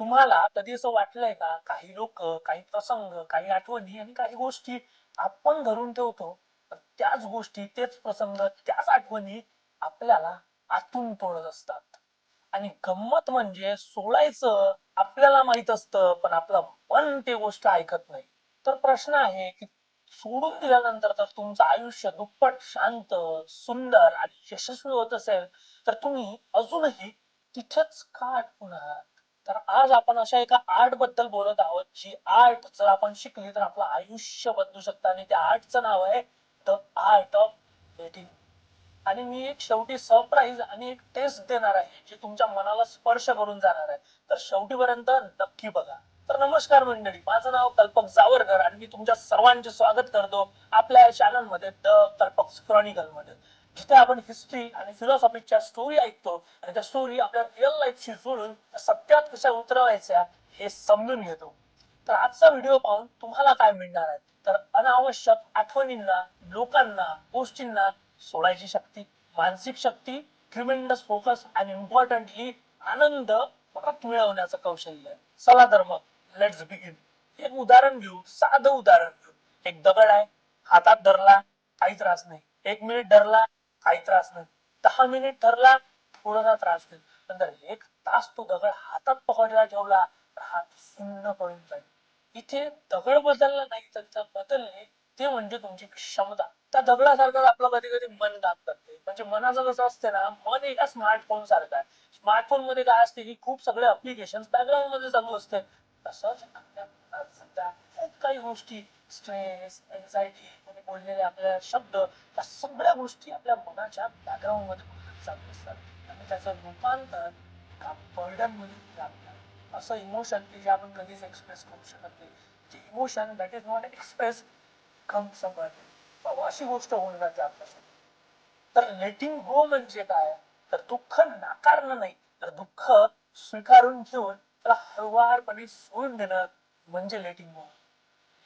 तुम्हाला कधी असं वाटलंय का, काही लोक, काही प्रसंग, काही आठवणी आणि काही गोष्टी आपण धरून ठेवतो, पण त्याच गोष्टी, तेच प्रसंग, त्याच आठवणी आपल्याला आतून तोडत असतात. आणि गंमत म्हणजे सोडायचं आपल्याला माहित असतं, पण आपलं मन ते गोष्ट ऐकत नाही. तर प्रश्न आहे की सोडून दिल्यानंतर तर तुमचं आयुष्य दुप्पट शांत, सुंदर आणि यशस्वी होत असेल, तर तुम्ही अजूनही तिथेच का अटकून आहात? तर आज आपण अशा एका आर्ट बद्दल बोलत आहोत, जी आर्ट जर आपण शिकली तर आपलं आयुष्य बदलू शकतं, आणि त्या आर्टचं नाव आहे द आर्ट ऑफ डेटिंग. आणि मी एक शेवटी सरप्राईज आणि एक टेस्ट देणार आहे, जी तुमच्या मनाला स्पर्श करून जाणार आहे. तर शेवटीपर्यंत नक्की बघा. तर नमस्कार मंडळी, माझं नाव कल्पक जावरकर आणि मी तुमच्या सर्वांचे स्वागत करतो आपल्या चॅनल मध्ये, द कल्पक क्रॉनिकल मध्ये, जिथे आपण हिस्ट्री आणि फिलॉसॉफीच्या स्टोरी ऐकतो आणि त्या स्टोरी आपल्या रिअल लाईफशी जोडून सत्यात कशा उतरवायच्या हे समजून घेतो. तर आजचा व्हिडिओ पाहून तुम्हाला काय मिळणार आहे? तर अनावश्यक आठवणींना, लोकांना, गोष्टींना सोडायची शक्ती, मानसिक शक्ती, ट्रिमेंडस फोकस आणि इम्पॉर्टंटली आनंद परत मिळवण्याचं कौशल्य. चला तर मग लेट्स बिगिन. एक उदाहरण घेऊ, साधं उदाहरण घेऊ. एक दगड आहे, हातात धरला, काही त्रास नाही. 1 मिनिट धरला, काही त्रास नाही. 10 मिनिट धरला, थोडासा त्रास नाही. नंतर 1 तास तो दगड हातात पकडला ठेवला, तर हात सुन्न पडून जाईल. इथे दगड बदलला नाही, तर बदलणे ते म्हणजे तुमची क्षमता. त्या दगडासारखं आपलं कधी कधी मन काम करते. म्हणजे मनाचं कसं असते ना, मन एका स्मार्टफोन सारखं आहे. स्मार्टफोन मध्ये काय असते की खूप सगळे अप्लिकेशन बॅकग्राऊंड मध्ये चालू असते. तसंच आपल्या मनात सुद्धा खूप काही गोष्टी, स्ट्रेस, एन्झायटी, कोणी बोललेले आपल्या शब्द, त्या सगळ्या गोष्टी आपल्या मनाच्या बॅकग्राऊंड मध्ये चालू असतात, आणि त्याचं रूपांतर एका बर्डन मध्ये लागतात. असं इमोशन की जे आपण कधीच एक्सप्रेस करू शकत नाही. जे emotion that is not express comes a burden, अशी गोष्ट होऊन जाते आपल्यासोबत. तर लेटिंग गो म्हणजे काय? तर दुःख नाकारणं नाही, तर दुःख स्वीकारून घेऊन त्याला हळुवारपणे सोडून देणं म्हणजे लेटिंग गो.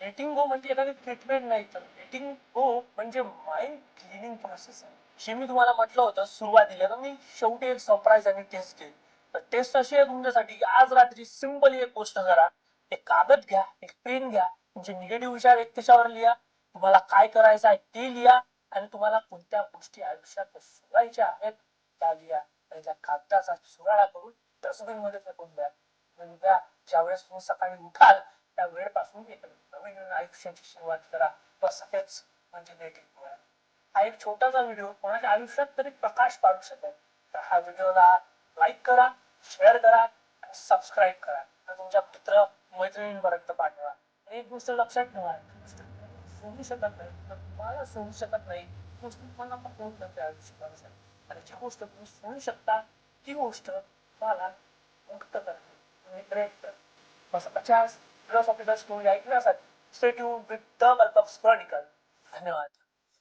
लेटिंग गो म्हणजे एखादी ट्रीटमेंट नाही, तर लेटिंग गो म्हणजे माइंड क्लिनिंग प्रोसेस आहे. जे मी तुम्हाला म्हटलं होतं सुरुवातीला, तर मी शेवटी एक सरप्राईज आणि टेस्ट केली. तर टेस्ट अशी आहे तुमच्यासाठी की आज रात्री सिंपली एक गोष्ट करा. एक कागद घ्या, एक पेन घ्या, तुमचे निगेटिव्ह विचार एक त्याच्यावर लिहा, तुम्हाला काय करायचं आहे ते लिहा, आणि तुम्हाला कोणत्या गोष्टी आयुष्यात सोडायच्या आहेत त्या लिहा, आणि त्या कागदाचा चुराडा करून डस्टबिन मध्ये फेकून द्या. आणि उद्या ज्यावेळेस तुम्ही सकाळी उठाल त्या वेळेपासून एक नवीन आयुष्याची सुरुवात करा. बस हेच म्हणजे नेटिव्ह गोळा. हा एक छोटासा व्हिडिओ कोणाच्या आयुष्यात तरी प्रकाश पाडू शकेल. तर हा व्हिडिओला लाईक करा, शेअर करा आणि सबस्क्राईब करा, आणि तुमच्या मित्र मैत्रिणींपर्यंत पाठवा. आणि एक गोष्ट लक्षात ठेवा, सोडू शकत नाही, तुम्हाला सोडू शकत नाही गोष्ट तुम्हाला पकडून ठेवते आयुष्यात. आणि जी गोष्ट तुम्ही सोडू शकता ती गोष्ट तुम्हाला मुक्त करते आणि ब्रेक करते. बस अशाच फिलॉसॉफिकल स्टोरी ऐकण्यासाठी स्टे ट्यून्ड विथ द कल्पक क्रॉनिकल. धन्यवाद.